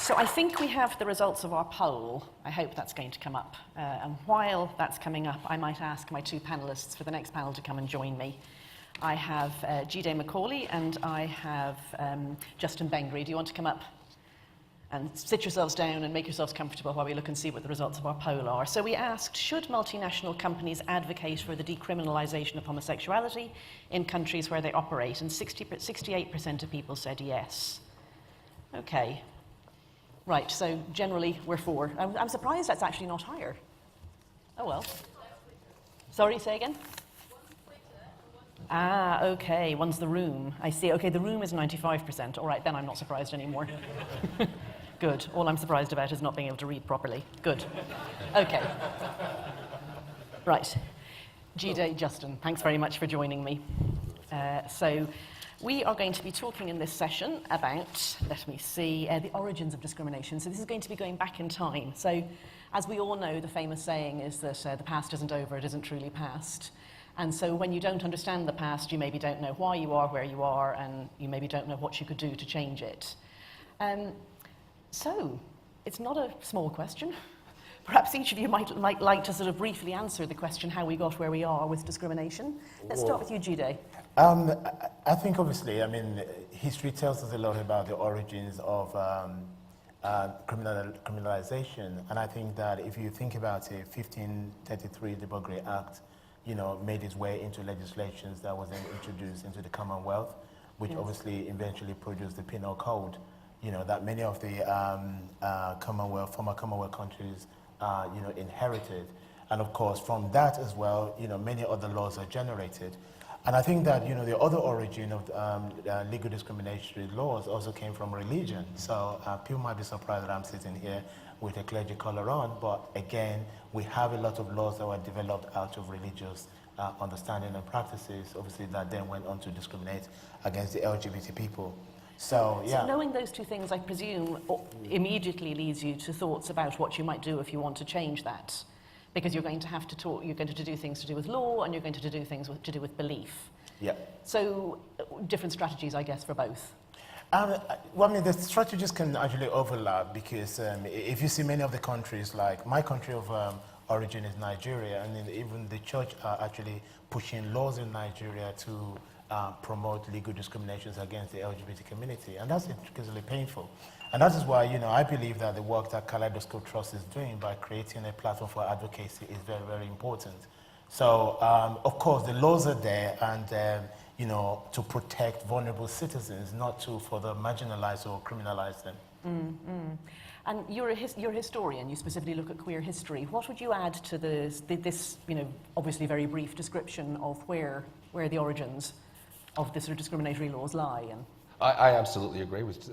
So I think we have the results of our poll. I hope that's going to come up. And while that's coming up, I might ask my two panellists for the next panel to come and join me. I have Jide Macaulay and I have Justin Bengry. Do you want to come up and sit yourselves down and make yourselves comfortable while we look and see what the results of our poll are? So we asked, should multinational companies advocate for the decriminalisation of homosexuality in countries where they operate? And 68% of people said yes. Okay. Right, so generally we're for. I'm surprised that's actually not higher. Oh well. Sorry, say again? Ah, okay, one's the room. I see. Okay, the room is 95%. All right, then I'm not surprised anymore. Good. All I'm surprised about is not being able to read properly. Good. Okay. Right. Jide, Justin, thanks very much for joining me. So we are going to be talking in this session about, let me see, the origins of discrimination. So this is going to be going back in time. So as we all know, the famous saying is that the past isn't over, it isn't truly past. And so when you don't understand the past, you maybe don't know why you are where you are, and you maybe don't know what you could do to change it. So it's not a small question. Perhaps each of you might like to sort of briefly answer the question how we got where we are with discrimination. Let's start with you, Jide. I think obviously, I mean, history tells us a lot about the origins of criminalization. And I think that if you think about it, 1533, the Bengry Act, you know, made its way into legislations that was then introduced into the Commonwealth, which obviously eventually produced the Penal Code, you know, that many of the former Commonwealth countries, you know, inherited. And of course, from that as well, you know, many other laws are generated. And I think that, you know, the other origin of legal discriminatory laws also came from religion. So people might be surprised that I'm sitting here with a clergy collar on, but again, we have a lot of laws that were developed out of religious understanding and practices, obviously, that then went on to discriminate against the LGBT people. So, yeah. So knowing those two things, I presume, immediately leads you to thoughts about what you might do if you want to change that. Because you're going to have to talk, you're going to do things to do with law, and you're going to do things to do with belief. Yeah. So different strategies, I guess, for both. Well, I mean, the strategies can actually overlap because if you see many of the countries, like my country of origin is Nigeria, and even the church are actually pushing laws in Nigeria to promote legal discriminations against the LGBT community, and that's incredibly painful. And that is why, you know, I believe that the work that Kaleidoscope Trust is doing by creating a platform for advocacy is very, very important. So, of course, the laws are there, and you know, to protect vulnerable citizens, not to further marginalize or criminalize them. And you're a historian. You specifically look at queer history. What would you add to this, you know, obviously very brief description of where the origins of the sort of discriminatory laws lie? And I absolutely agree with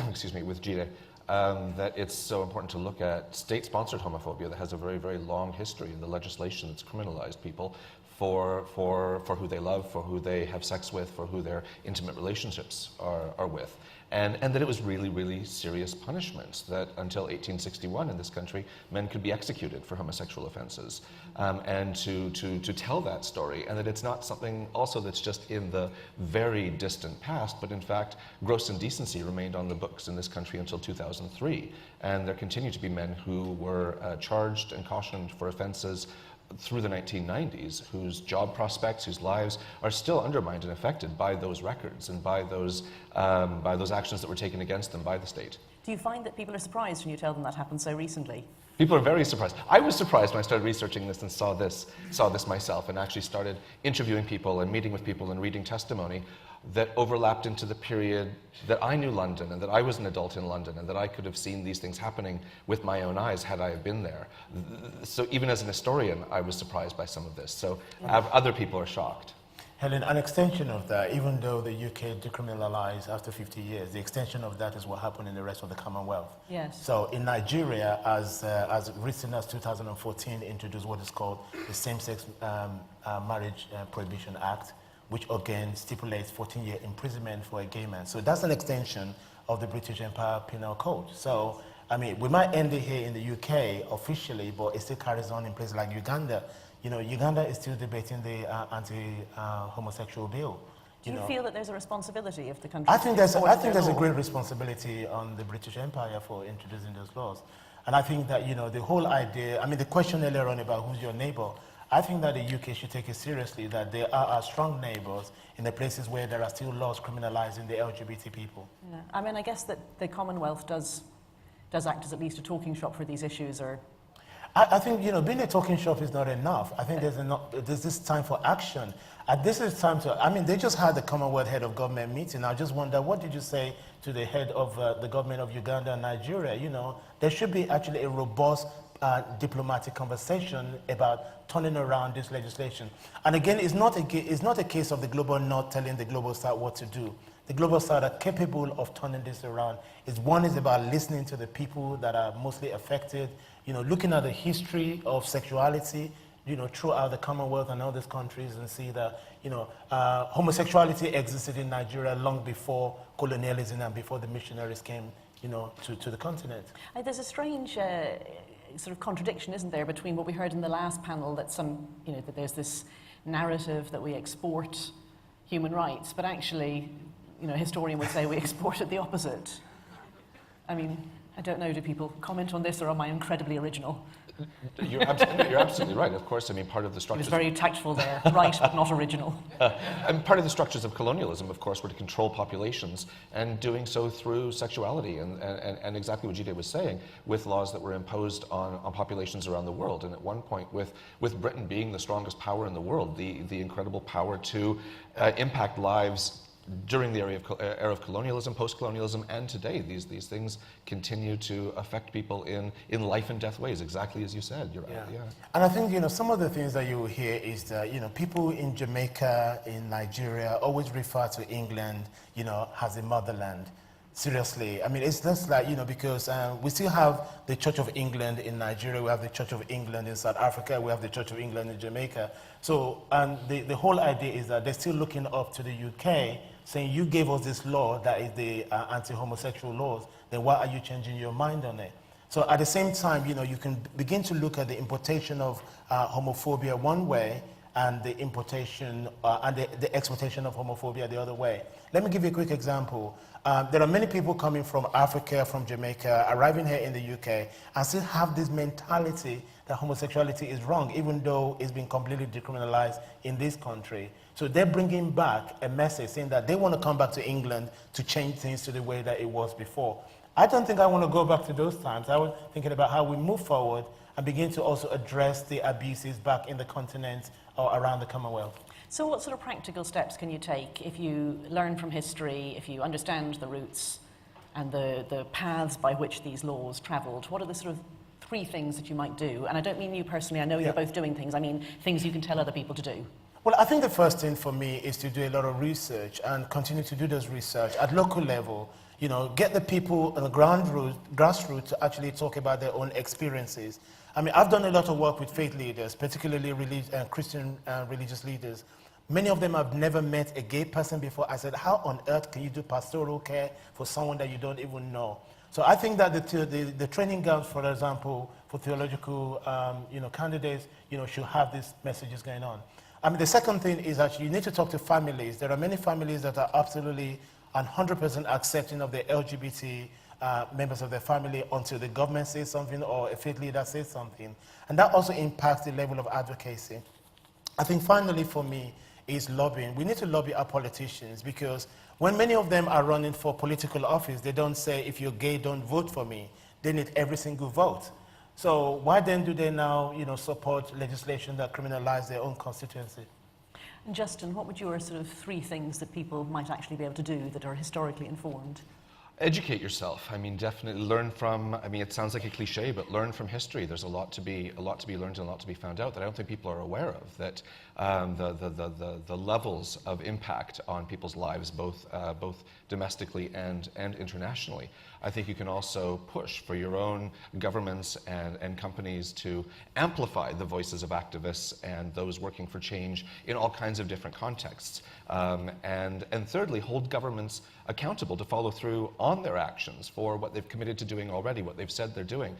excuse me, with Jide, that it's so important to look at state-sponsored homophobia that has a very, very long history in the legislation that's criminalized people for who they love, for who they have sex with, for who their intimate relationships are with. And that it was really, really serious punishments, that until 1861 in this country, men could be executed for homosexual offenses. And to tell that story, and that it's not something also that's just in the very distant past, but in fact, gross indecency remained on the books in this country until 2003. And there continue to be men who were charged and cautioned for offenses through the 1990s, whose job prospects, whose lives are still undermined and affected by those records and by those actions that were taken against them by the state. do you find that people are surprised when you tell them that happened so recently? People are very surprised. I was surprised when I started researching this and saw this myself, and actually started interviewing people and meeting with people and reading testimony that overlapped into the period that I knew London and that I was an adult in London and that I could have seen these things happening with my own eyes had I have been there. So even as an historian, I was surprised by some of this. So other people are shocked. Helen, an extension of that, even though the UK decriminalized after 50 years, the extension of that is what happened in the rest of the Commonwealth. Yes. So in Nigeria, as recent as 2014, introduced what is called the Same-Sex Marriage Prohibition Act, which again stipulates 14-year imprisonment for a gay man. So that's an extension of the British Empire Penal Code. So, I mean, we might end it here in the UK officially, but it still carries on in places like Uganda. You know, Uganda is still debating the anti-homosexual bill. Do you feel that there's a responsibility of the country? I think there's a great responsibility on the British Empire for introducing those laws. And I think that, the whole idea, the question earlier on about who's your neighbor, I think that the UK should take it seriously that there are strong neighbors in the places where there are still laws criminalizing the LGBT people. Yeah. I guess that the Commonwealth does act as at least a talking shop for these issues, or... I think, being a talking shop is not enough. I think there's this time for action. This is time to, they just had the Commonwealth Head of Government meeting. I just wonder, what did you say to the head of the government of Uganda and Nigeria? There should be actually a robust diplomatic conversation about turning around this legislation. And again, it's not a case of the Global North telling the Global South what to do. The Global South are capable of turning this around. One is about listening to the people that are mostly affected, looking at the history of sexuality, throughout the Commonwealth and all these countries, and see that, homosexuality existed in Nigeria long before colonialism and before the missionaries came, to the continent. There's a strange sort of contradiction, isn't there, between what we heard in the last panel, that that there's this narrative that we export human rights, but actually, a historian would say we exported the opposite. I don't know, do people comment on this, or am I incredibly original? You're absolutely right. Of course, part of the It structures... was very tactful there, right, but not original. And part of the structures of colonialism, of course, were to control populations, and doing so through sexuality, and exactly what Jide was saying, with laws that were imposed on populations around the world. And at one point, with Britain being the strongest power in the world, the incredible power to impact lives during the era of colonialism, post-colonialism, and today, these things continue to affect people in life and death ways, exactly as you said. You're right. Yeah. And I think, some of the things that you will hear is that, people in Jamaica, in Nigeria, always refer to England, as a motherland. Seriously. It's just like, because we still have the Church of England in Nigeria, we have the Church of England in South Africa, we have the Church of England in Jamaica. So, and the whole idea is that they're still looking up to the UK, saying, you gave us this law that is the anti-homosexual laws, then why are you changing your mind on it? So at the same time, you can begin to look at the importation of homophobia one way, and the importation and the exploitation of homophobia the other way. Let me give you a quick example. There are many people coming from Africa, from Jamaica, arriving here in the UK, and still have this mentality that homosexuality is wrong, even though it's been completely decriminalized in this country. So they're bringing back a message saying that they want to come back to England to change things to the way that it was before. I don't think I want to go back to those times. I was thinking about how we move forward and begin to also address the abuses back in the continent or around the Commonwealth. So what sort of practical steps can you take if you learn from history, if you understand the roots and the paths by which these laws travelled? What are the sort of 3 things that you might do? And I don't mean you personally, I know you're both doing things, I mean things you can tell other people to do. Well, I think the first thing for me is to do a lot of research and continue to do this research at local level. Get the people on the grassroots to actually talk about their own experiences. I've done a lot of work with faith leaders, particularly Christian religious leaders. Many of them have never met a gay person before. I said, how on earth can you do pastoral care for someone that you don't even know? So I think that the training grounds, for example, for theological candidates, should have these messages going on. The second thing is that you need to talk to families. There are many families that are absolutely 100% accepting of the LGBT members of their family until the government says something or a faith leader says something. And that also impacts the level of advocacy. I think finally for me is lobbying. We need to lobby our politicians, because when many of them are running for political office, they don't say, if you're gay, don't vote for me. They need every single vote. So why then do they now, support legislation that criminalize their own constituency? And Justin, what would your sort of 3 things that people might actually be able to do that are historically informed? Educate yourself. Definitely learn from, it sounds like a cliche, but learn from history. There's a lot to be learned and a lot to be found out that I don't think people are aware of, that the levels of impact on people's lives, both domestically and internationally. I think you can also push for your own governments and companies to amplify the voices of activists and those working for change in all kinds of different contexts. And thirdly, hold governments accountable to follow through on their actions for what they've committed to doing already, what they've said they're doing.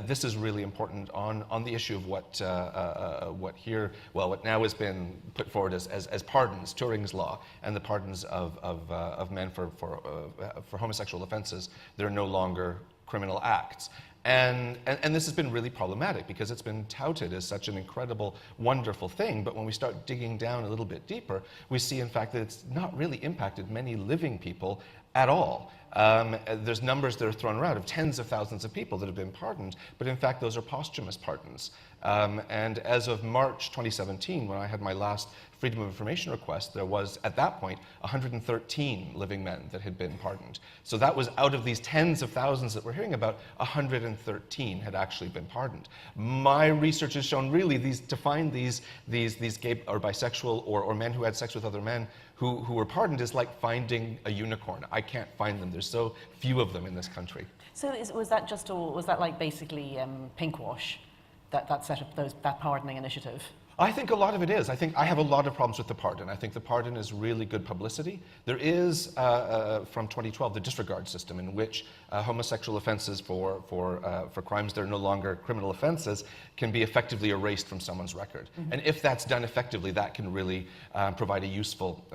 This is really important on the issue of what now has been put forward as pardons, Turing's law, and the pardons of men for homosexual offences. They're no longer criminal acts. And this has been really problematic because it's been touted as such an incredible, wonderful thing, but when we start digging down a little bit deeper, we see in fact that it's not really impacted many living people at all. There's numbers that are thrown around of tens of thousands of people that have been pardoned, but in fact those are posthumous pardons. And as of March 2017, when I had my last Freedom of Information request, there was, at that point, 113 living men that had been pardoned. So that was out of these tens of thousands that we're hearing about, 113 had actually been pardoned. My research has shown really to find these gay or bisexual or men who had sex with other men who were pardoned is like finding a unicorn. I can't find them. There's so few of them in this country. So was that like basically pinkwash, that pardoning initiative? I think a lot of it is. I think I have a lot of problems with the pardon. I think the pardon is really good publicity. There is, from 2012, the disregard system in which homosexual offences for crimes that are no longer criminal offences can be effectively erased from someone's record. Mm-hmm. And if that's done effectively, that can really provide a useful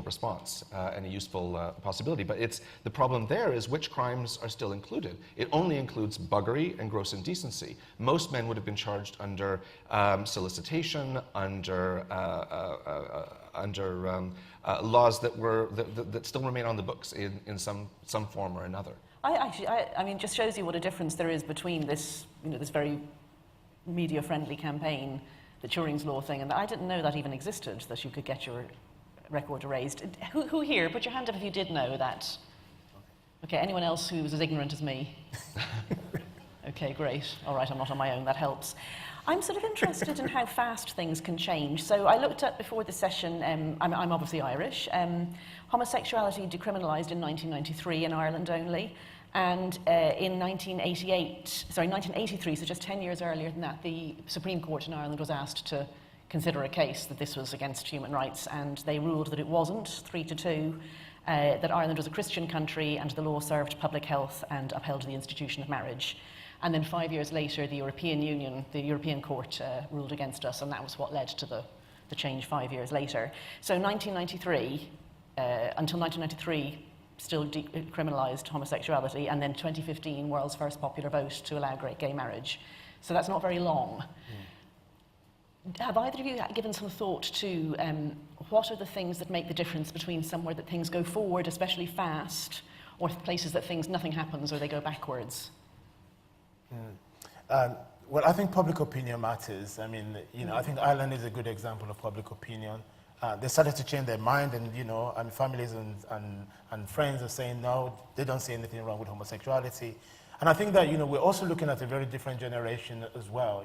response and a useful possibility. But the problem there is which crimes are still included. It only includes buggery and gross indecency. Most men would have been charged under solicitation, under laws that still remain on the books in some form or another. I mean, just shows you what a difference there is between this, this very media-friendly campaign, the Turing's Law thing, and I didn't know that even existed, that you could get your record erased. Who here, put your hand up if you did know that. Okay, anyone else who was as ignorant as me? Okay, great. All right, I'm not on my own, that helps. I'm sort of interested in how fast things can change. So I looked at before the session, I'm obviously Irish, homosexuality decriminalised in 1993 in Ireland only, and in 1983, so just 10 years earlier than that, the Supreme Court in Ireland was asked to consider a case that this was against human rights, and they ruled that it wasn't, 3-2, that Ireland was a Christian country and the law served public health and upheld the institution of marriage. And then 5 years later, the European Union, the European Court ruled against us, and that was what led to the change 5 years later. So 1993, until 1993, still decriminalised homosexuality, and then 2015, world's first popular vote to allow gay marriage. So that's not very long. Mm. Have either of you given some thought to what are the things that make the difference between somewhere that things go forward, especially fast, or places that nothing happens or they go backwards? Well, I think public opinion matters. I mean, I think Ireland is a good example of public opinion. They started to change their mind, and and families and friends are saying no, they don't see anything wrong with homosexuality. And I think that we're also looking at a very different generation as well.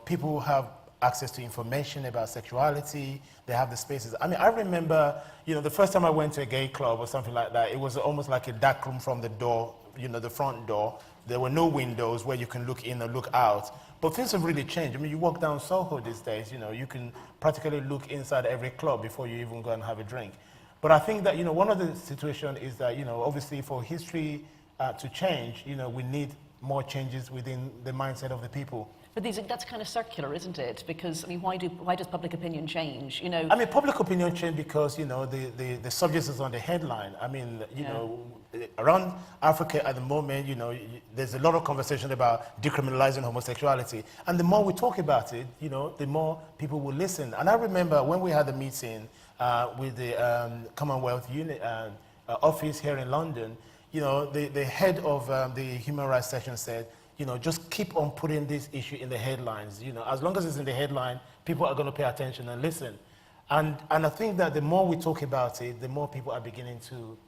People have access to information about sexuality. They have the spaces. I mean, I remember, the first time I went to a gay club or something like that, it was almost like a dark room from the door, the front door. There were no windows where you can look in or look out. But things have really changed. I mean, you walk down Soho these days, you can practically look inside every club before you even go and have a drink. But I think that, one of the situations is that, obviously for history to change, we need more changes within the mindset of the people. But that's kind of circular, isn't it? Because, I mean, why does public opinion change? I mean, public opinion change because, the subject is on the headline. I mean, around Africa at the moment, there's a lot of conversation about decriminalizing homosexuality. And the more we talk about it, the more people will listen. And I remember when we had the meeting with the Commonwealth office here in London, the head of the Human Rights section said, just keep on putting this issue in the headlines. As long as it's in the headline, people are going to pay attention and listen. And I think that the more we talk about it, the more people are beginning to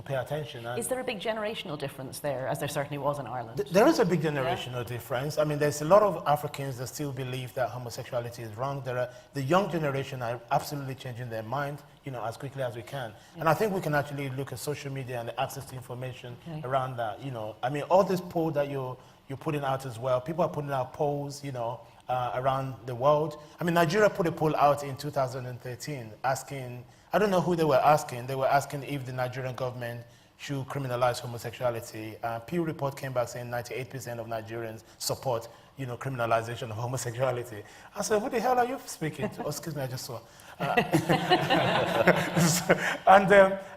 pay attention. And is there a big generational difference there, as there certainly was in Ireland? There is a big generational difference. I mean, there's a lot of Africans that still believe that homosexuality is wrong. The young generation are absolutely changing their mind, as quickly as we can. Yeah. And I think we can actually look at social media and the access to information around that. I mean, all this poll that you're putting out as well. People are putting out polls, around the world. I mean, Nigeria put a poll out in 2013 asking I don't know who they were asking. They were asking if the Nigerian government should criminalize homosexuality. Pew report came back saying 98% of Nigerians support, criminalization of homosexuality. I said, who the hell are you speaking to? Oh, excuse me, I just saw.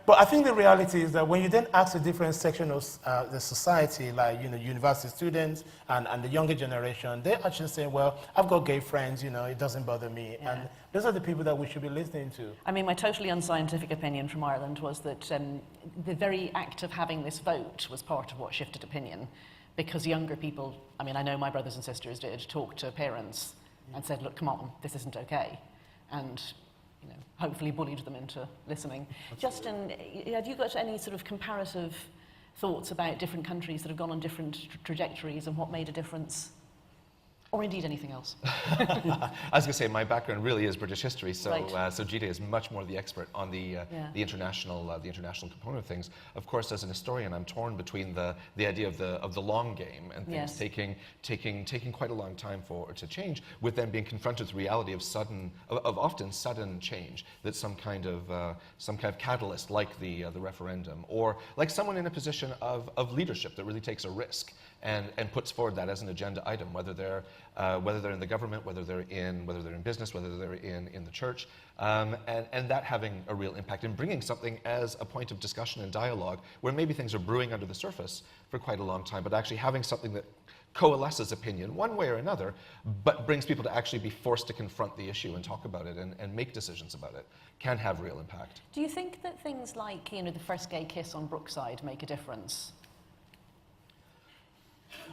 But I think the reality is that when you then ask a different section of the society, like university students and the younger generation, they actually say, well, I've got gay friends, it doesn't bother me. Yeah. And those are the people that we should be listening to. I mean, my totally unscientific opinion from Ireland was that the very act of having this vote was part of what shifted opinion, because younger people, I mean, I know my brothers and sisters did, talk to parents and said, look, come on, this isn't okay. And hopefully bullied them into listening. Justin, have you got any sort of comparative thoughts about different countries that have gone on different trajectories and what made a difference? Or indeed anything else? I was going to say, my background really is British history, so Right. so Jide is much more the expert on the international component of things. Of course, as an historian, I'm torn between the idea of the long game and things Yes. taking quite a long time to change, with them being confronted with the reality of often sudden change. That some kind of catalyst, like the referendum, or like someone in a position of leadership that really takes a risk and puts forward that as an agenda item, whether they're in the government, whether they're in business, whether they're in the church, and that having a real impact and bringing something as a point of discussion and dialogue where maybe things are brewing under the surface for quite a long time, but actually having something that coalesces opinion one way or another, but brings people to actually be forced to confront the issue and talk about it and make decisions about it, can have real impact. Do you think that things like, the first gay kiss on Brookside make a difference?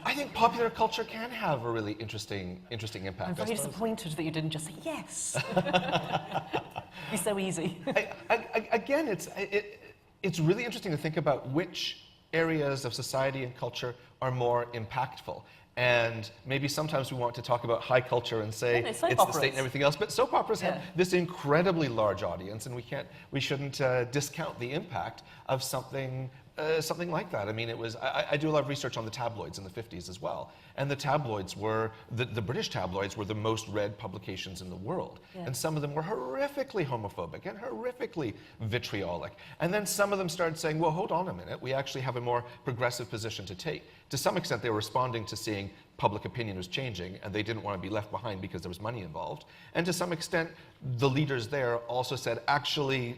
I think popular culture can have a really interesting impact. I'm very disappointed that you didn't just say yes. Be so easy. Again, it's really interesting to think about which areas of society and culture are more impactful. And maybe sometimes we want to talk about high culture and say it's the state and everything else, but soap operas have this incredibly large audience, and we shouldn't discount the impact of something like that. I mean, I do a lot of research on the tabloids in the 50s as well. And the tabloids the British tabloids were the most read publications in the world. Yeah. And some of them were horrifically homophobic and horrifically vitriolic. And then some of them started saying, well, hold on a minute, we actually have a more progressive position to take. To some extent, they were responding to seeing public opinion was changing, and they didn't want to be left behind because there was money involved. And to some extent, the leaders there also said, actually,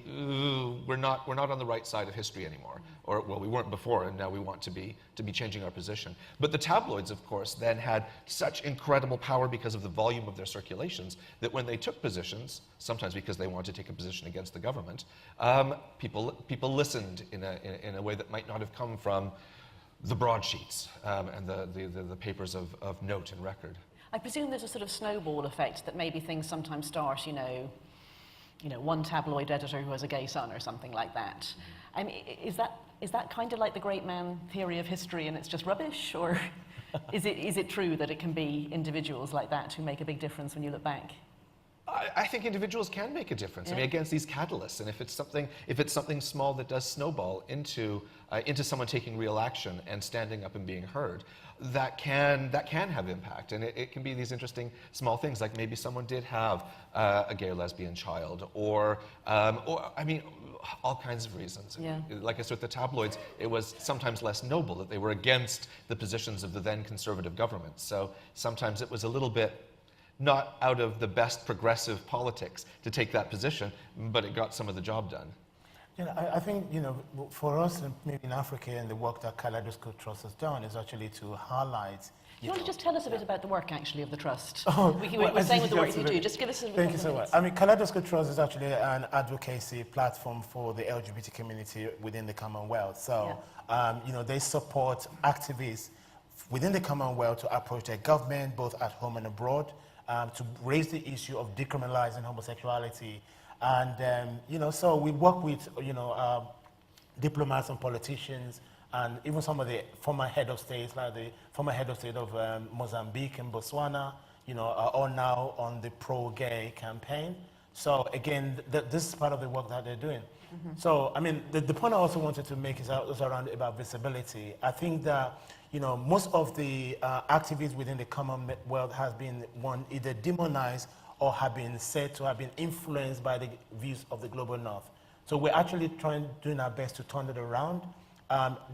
we're not on the right side of history anymore. Or, well, we weren't before, and now we want to be changing our position. But the tabloids, of course, then had such incredible power because of the volume of their circulations that when they took positions, sometimes because they wanted to take a position against the government, people listened in a way that might not have come from the broadsheets and the papers of note and record. I presume there's a sort of snowball effect that maybe things sometimes start, one tabloid editor who has a gay son or something like that. I mean, is that kind of like the great man theory of history and it's just rubbish? Or is it true that it can be individuals like that who make a big difference when you look back? I think individuals can make a difference. Yeah. I mean, against these catalysts, and if it's something small that does snowball into someone taking real action and standing up and being heard, that can have impact. And it can be these interesting small things, like maybe someone did have a gay or lesbian child, or I mean, all kinds of reasons. Yeah. Like I said, with the tabloids, it was sometimes less noble that they were against the positions of the then conservative government. So sometimes it was a little bit not out of the best progressive politics to take that position, but it got some of the job done. I think, for us, maybe in Africa, and the work that Kaleidoscope Trust has done is actually to highlight. You want to just tell us a bit about the work, actually, of the Trust? Oh, we're saying with the work you do. Just give us a Thank you so much. I mean, Kaleidoscope Trust is actually an advocacy platform for the LGBT community within the Commonwealth. So, they support activists within the Commonwealth to approach their government, both at home and abroad, to raise the issue of decriminalizing homosexuality. And, so we work with, diplomats and politicians, and even some of the former head of states, like the former head of state of Mozambique and Botswana, are all now on the pro-gay campaign. So again, this is part of the work that they're doing. Mm-hmm. So, I mean, the point I also wanted to make is around about visibility. I think that, most of the activities within the Commonwealth has been, either demonized or have been said to have been influenced by the views of the global North. So we're actually doing our best to turn it around.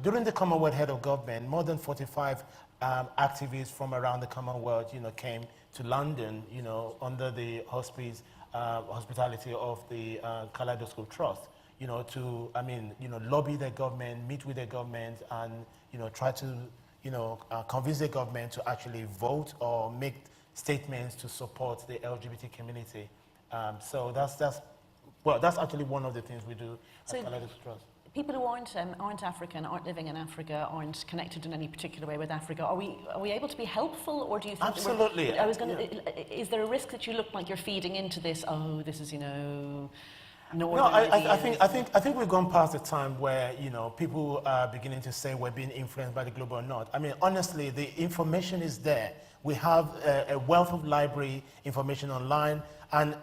During the Commonwealth Head of Government, more than 45 activists from around the Commonwealth, came to London, under the hospitality of the Kaleidoscope Trust, to, lobby the government, meet with the government, and, try to, convince the government to actually vote or make statements to support the LGBT community. So that's actually one of the things we do at Kaleidoscope Trust. People who aren't African, aren't living in Africa, aren't connected in any particular way with Africa, are we able to be helpful, or do you think absolutely? Is there a risk that you look like you're feeding into this? Oh, this is No, I think we've gone past the time where people are beginning to say we're being influenced by the global north. I mean, honestly, the information is there. We have a wealth of library information online, and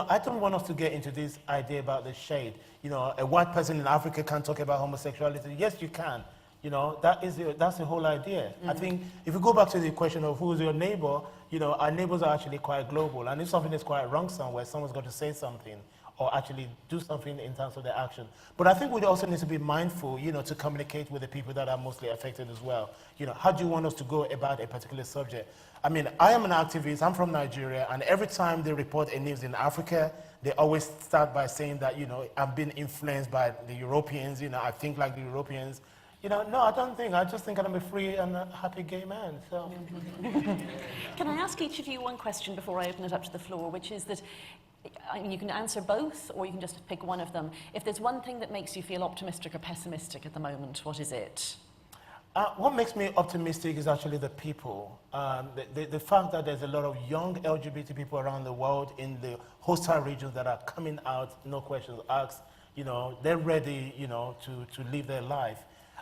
I don't want us to get into this idea about the shade. A white person in Africa can't talk about homosexuality. Yes, you can. That's the whole idea. I think if you go back to the question of who's your neighbor, our neighbors are actually quite global, and if something is quite wrong somewhere, someone's got to say something or actually do something in terms of their action. But I think we also need to be mindful, to communicate with the people that are mostly affected as well. How do you want us to go about a particular subject? I mean, I am an activist, I'm from Nigeria, and every time they report a news in Africa, they always start by saying that, I'm being influenced by the Europeans, I think like the Europeans. No, I don't think. I just think I'm a free and a happy gay man, so. Can I ask each of you one question before I open it up to the floor, which is that, you can answer both, or you can just pick one of them. If there's one thing that makes you feel optimistic or pessimistic at the moment, what is it? What makes me optimistic is actually the people. The fact that there's a lot of young LGBT people around the world in the hostile regions that are coming out, no questions asked. They're ready, to live their life.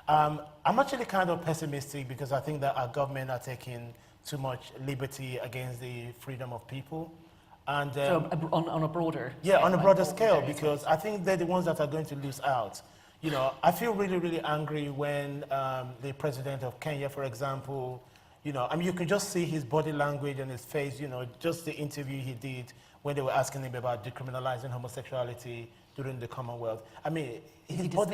I'm actually kind of pessimistic because I think that our government are taking too much liberty against the freedom of people. And, so on a broader scale? Yeah, on a broader right? scale, because I think they're the ones that are going to lose out. I feel really, really angry when the president of Kenya, for example, you can just see his body language and his face, just the interview he did when they were asking him about decriminalizing homosexuality during the Commonwealth. I mean, he was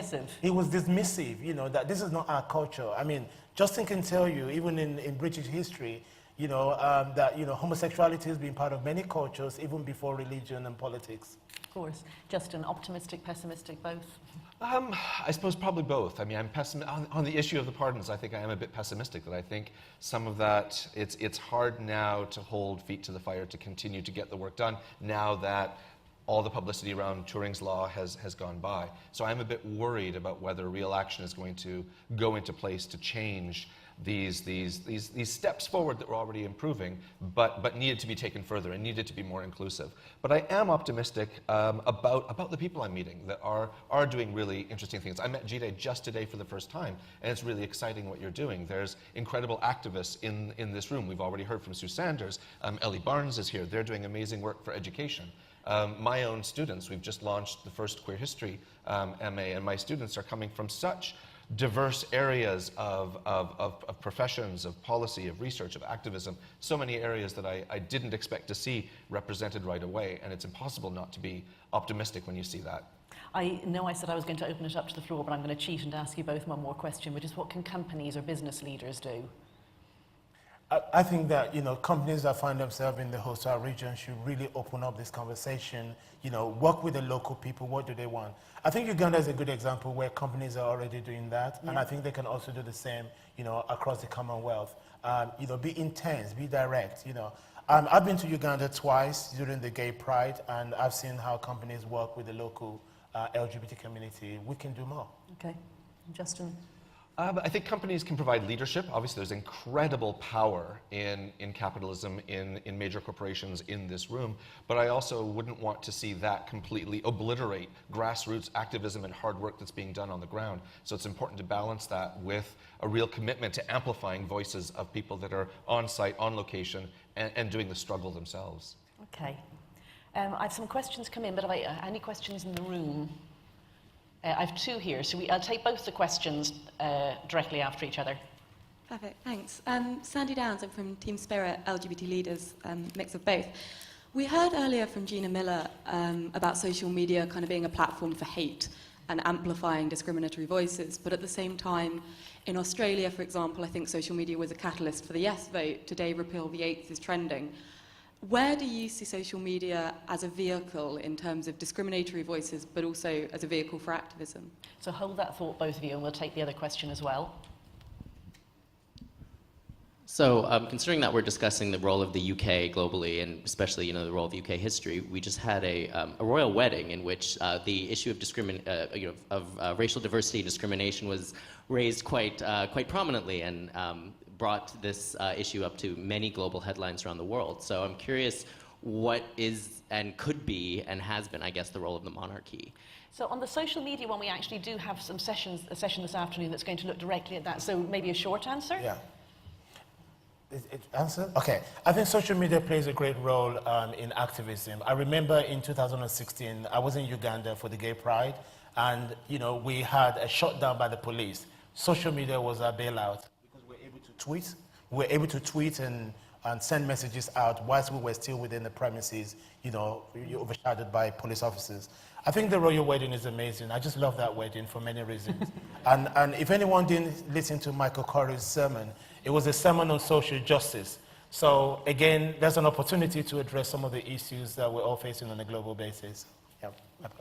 dismissive, that this is not our culture. I mean, Justin can tell you, even in British history, that homosexuality has been part of many cultures, even before religion and politics. Of course. Justin, optimistic, pessimistic, both? I suppose probably both. I mean, I'm on the issue of the pardons. I think I am a bit pessimistic. That I think some of that it's hard now to hold feet to the fire to continue to get the work done now that all the publicity around Turing's law has gone by. So I'm a bit worried about whether real action is going to go into place to change these steps forward that we're already improving, but needed to be taken further and needed to be more inclusive. But I am optimistic about the people I'm meeting that are doing really interesting things. I met Jide just today for the first time, and it's really exciting what you're doing. There's incredible activists in this room. We've already heard from Sue Sanders. Ellie Barnes is here. They're doing amazing work for education. My own students, we've just launched the first queer history MA, and my students are coming from such diverse areas of professions, of policy, of research, of activism, so many areas that I didn't expect to see represented right away, and it's impossible not to be optimistic when you see that. I know I said I was going to open it up to the floor, but I'm going to cheat and ask you both one more question, which is what can companies or business leaders do? I think that, companies that find themselves in the hostile region should really open up this conversation, work with the local people. What do they want? I think Uganda is a good example where companies are already doing that, and I think they can also do the same, across the Commonwealth. Be intense, be direct, I've been to Uganda twice during the Gay Pride, and I've seen how companies work with the local LGBT community. We can do more. Okay. Justin? I think companies can provide leadership. Obviously, there's incredible power in capitalism, in major corporations in this room, but I also wouldn't want to see that completely obliterate grassroots activism and hard work that's being done on the ground. So it's important to balance that with a real commitment to amplifying voices of people that are on site, on location, and doing the struggle themselves. Okay. I have some questions come in, but any questions in the room? I have two here, so I'll take both the questions directly after each other. Perfect, thanks. Sandy Downs, I'm from Team Spirit, LGBT leaders, mix of both. We heard earlier from Gina Miller about social media kind of being a platform for hate and amplifying discriminatory voices, but at the same time, in Australia, for example, I think social media was a catalyst for the yes vote. Today, repeal the 8th is trending. Where do you see social media as a vehicle in terms of discriminatory voices, but also as a vehicle for activism? So hold that thought, both of you, and we'll take the other question as well. So, considering that we're discussing the role of the UK globally, and especially, the role of UK history, we just had a royal wedding in which the issue of racial diversity and discrimination was raised quite prominently, and brought this issue up to many global headlines around the world. So, I'm curious what is and could be and has been, I guess, the role of the monarchy. So on the social media one, we actually do have a session this afternoon that's going to look directly at that. So maybe a short answer. Yeah. Answer? Okay. I think social media plays a great role in activism. I remember in 2016, I was in Uganda for the Gay Pride, and we had a shutdown by the police. Social media was our bailout because we were able to tweet. We were able to tweet and send messages out whilst we were still within the premises, overshadowed by police officers. I think the royal wedding is amazing. I just love that wedding for many reasons. and if anyone didn't listen to Michael Corey's sermon, it was a sermon on social justice. So again, there's an opportunity to address some of the issues that we're all facing on a global basis. Yeah.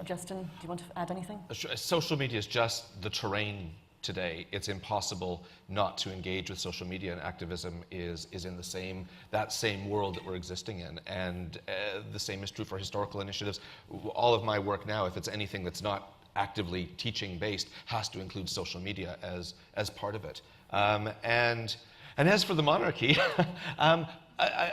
Justin, do you want to add anything? Social media is just the terrain today. It's impossible not to engage with social media, and activism is in that same world that we're existing in. And the same is true for historical initiatives. All of my work now, if it's anything that's not actively teaching based, has to include social media as part of it. And as for the monarchy,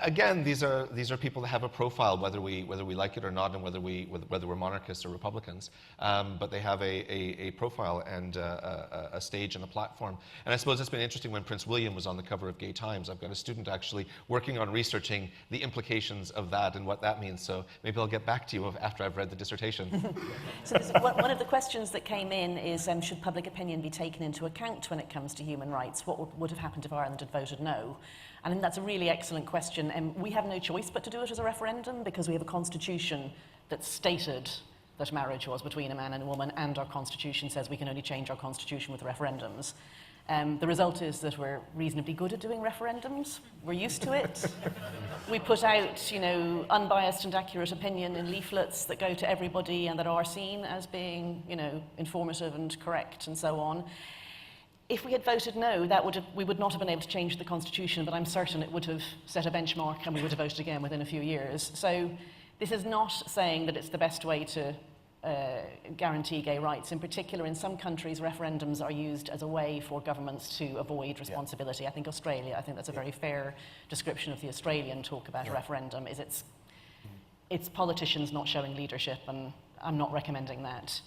again, these are people that have a profile, whether we like it or not, and whether we're monarchists or Republicans. But they have a profile and a stage and a platform. And I suppose it's been interesting when Prince William was on the cover of Gay Times. I've got a student actually working on researching the implications of that and what that means. So maybe I'll get back to you after I've read the dissertation. So one of the questions that came in is, should public opinion be taken into account when it comes to human rights? What would have happened if Ireland had voted no? I think that's a really excellent question, and we have no choice but to do it as a referendum because we have a constitution that stated that marriage was between a man and a woman, and our constitution says we can only change our constitution with referendums. The result is that we're reasonably good at doing referendums. We're used to it. We put out, unbiased and accurate opinion in leaflets that go to everybody and that are seen as being, informative and correct and so on. If we had voted no, we would not have been able to change the constitution, but I'm certain it would have set a benchmark and we would have voted again within a few years. So this is not saying that it's the best way to guarantee gay rights. In particular, in some countries, referendums are used as a way for governments to avoid responsibility. I think that's a very fair description of the Australian talk about a referendum, is it's politicians not showing leadership, and I'm not recommending that.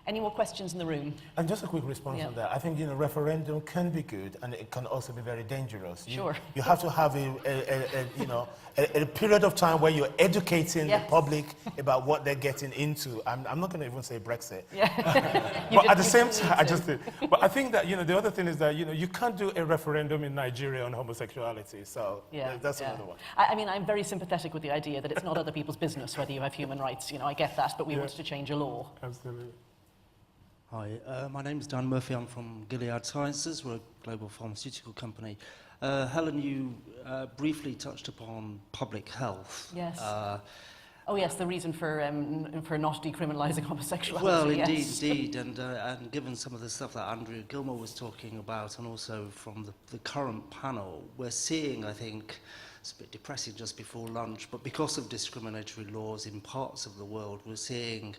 Any more questions in the room? And just a quick response on that. I think referendum can be good, and it can also be very dangerous. Sure. You have to have a period of time where you're educating the public about what they're getting into. I'm not going to even say Brexit. Yeah. But at the same time, I just did. But I think that the other thing is that you can't do a referendum in Nigeria on homosexuality. So that's another one. I mean, I'm very sympathetic with the idea that it's not other people's business whether you have human rights. I get that, but we wanted to change a law. Absolutely. Hi, my name is Dan Murphy. I'm from Gilead Sciences. We're a global pharmaceutical company. Helen, you briefly touched upon public health. Yes. Yes, the reason for not decriminalising homosexuality. Well, yes. indeed. And given some of the stuff that Andrea Gilmore was talking about, and also from the current panel, we're seeing, I think, it's a bit depressing just before lunch, but because of discriminatory laws in parts of the world, we're seeing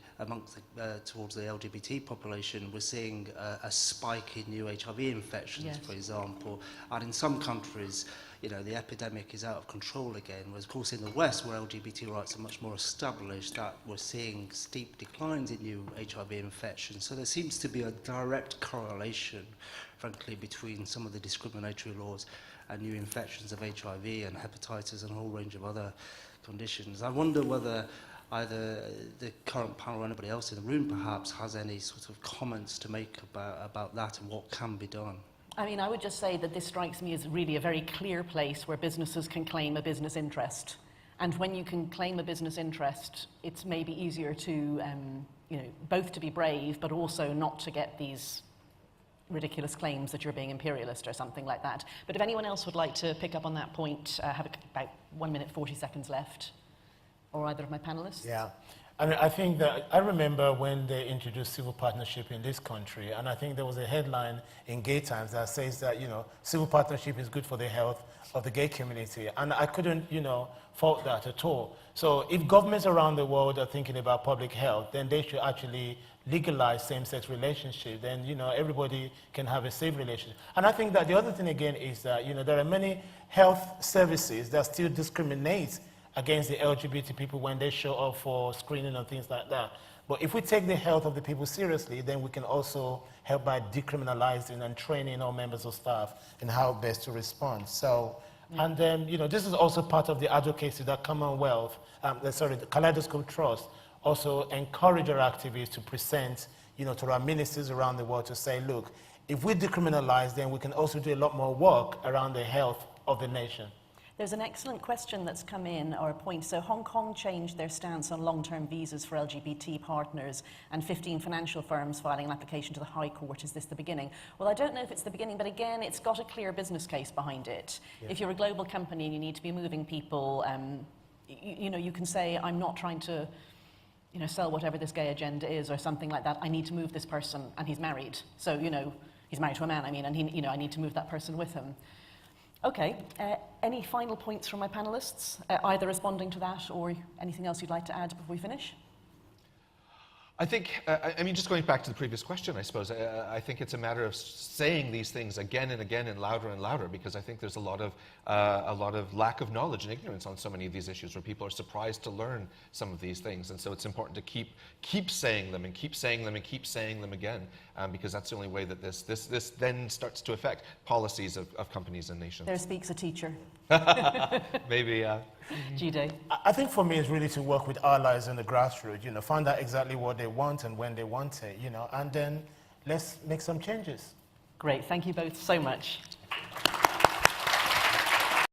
towards the LGBT population, we're seeing a spike in new HIV infections, for example. And in some countries, the epidemic is out of control again. Whereas, of course, in the West, where LGBT rights are much more established, that we're seeing steep declines in new HIV infections. So there seems to be a direct correlation, frankly, between some of the discriminatory laws and new infections of HIV and hepatitis and a whole range of other conditions. I wonder whether either the current panel or anybody else in the room perhaps has any sort of comments to make about that and what can be done. I mean, I would just say that this strikes me as really a very clear place where businesses can claim a business interest. And when you can claim a business interest, it's maybe easier to, both to be brave, but also not to get these ridiculous claims that you're being imperialist or something like that. But if anyone else would like to pick up on that point, have about 1 minute, 40 seconds left, or either of my panelists. Yeah. I mean, I think that I remember when they introduced civil partnership in this country, and I think there was a headline in Gay Times that says that, civil partnership is good for the health of the gay community. And I couldn't, fault that at all. So if governments around the world are thinking about public health, then they should actually legalize same-sex relationships. Then, everybody can have a safe relationship. And I think that the other thing again is that, there are many health services that still discriminate against the LGBT people when they show up for screening and things like that. But if we take the health of the people seriously, then we can also help by decriminalizing and training our members of staff in how best to respond. So, and then, this is also part of the advocacy that Commonwealth, the Kaleidoscope Trust, also encourage our activists to present, to our ministers around the world to say, look, if we decriminalize, then we can also do a lot more work around the health of the nation. There's an excellent question that's come in, or a point. So Hong Kong changed their stance on long-term visas for LGBT partners, and 15 financial firms filing an application to the High Court. Is this the beginning? Well, I don't know if it's the beginning, but again, it's got a clear business case behind it. Yeah. If you're a global company and you need to be moving people, you can say, I'm not trying to sell whatever this gay agenda is or something like that. I need to move this person, and he's married. So, he's married to a man, and I need to move that person with him. Okay, any final points from my panelists, either responding to that or anything else you'd like to add before we finish? I think, just going back to the previous question, I suppose, I think it's a matter of saying these things again and again and louder, because I think there's a lot of lack of knowledge and ignorance on so many of these issues where people are surprised to learn some of these things. And so it's important to keep saying them and keep saying them and keep saying them again, because that's the only way that this then starts to affect policies of companies and nations. There speaks a teacher. Maybe, Jide. I think for me it's really to work with allies in the grassroots, find out exactly what they want and when they want it, and then let's make some changes. Great, thank you both so much.